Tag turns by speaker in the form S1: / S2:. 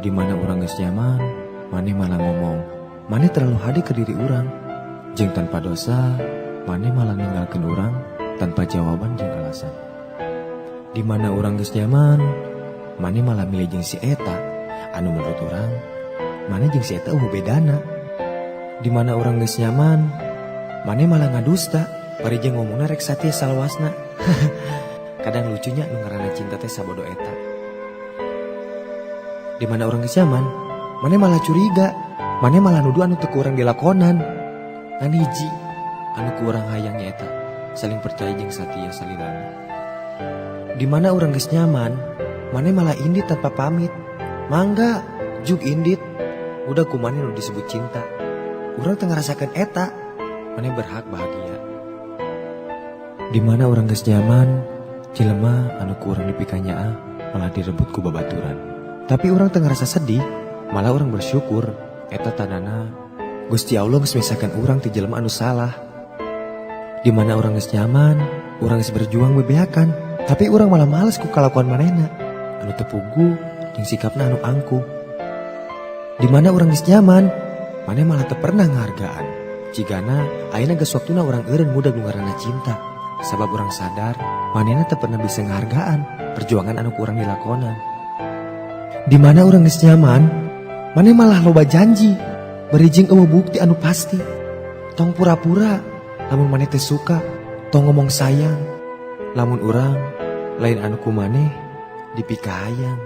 S1: Di mana orang geus nyaman, maneh malah ngomong, maneh terlalu hade ke diri orang. Jeung tanpa dosa, maneh malah ninggalkeun orang tanpa jawaban jeung alasan. Di mana orang geus nyaman, maneh malah milih jeung si eta, anu menurut orang, maneh jeung si eta bedana. Di mana orang geus nyaman, maneh malah ngadusta, bari jeung ngomongna rek satia salawasna. Kadang lucunya nu ngaranna cinta teh sabodo eta. Di mana orang geus nyaman, maneh malah curiga, maneh malah nuduh anu teu ku urang dilakonan. Ngan hiji, anu ku urang hayang nyaeta saling percaya jeung satia salilana. Di mana orang geus nyaman, maneh malah indit tanpa pamit. Mangga, juk indit. Udah ku maneh nu disebut cinta. Urang teu ngarasakeun eta, maneh berhak bahagia. Di mana orang geus nyaman, jelema anu ku urang dipikanya malah direbut ku babaturan. Tapi orang teu ngarasa sedih, malah orang bersyukur. Eta tandana Gusti Allah geus misakeun urang ti jelema anu salah. Di mana orang geus nyaman, urang geus berjuang bebeakan, tapi urang malah males ku kalakuan manehna anu teu pugu jeung sikapna anu angkuh. Di mana orang geus nyaman, maneh malah teu pernah ngahargaan. Cigana ayeuna geus waktuna urang eureun mudag nu ngaranna cinta. Sabab urang sadar, manehna teu pernah bisa ngahargaan perjuangan anu ku urang dilakonan. Di mana orang geus nyaman, maneh malah loba janji, berijing eueuh bukti anu pasti. Tong pura-pura, lamun maneh teu suka, tong ngomong sayang. Lamun urang lain anu ku maneh dipikahayang.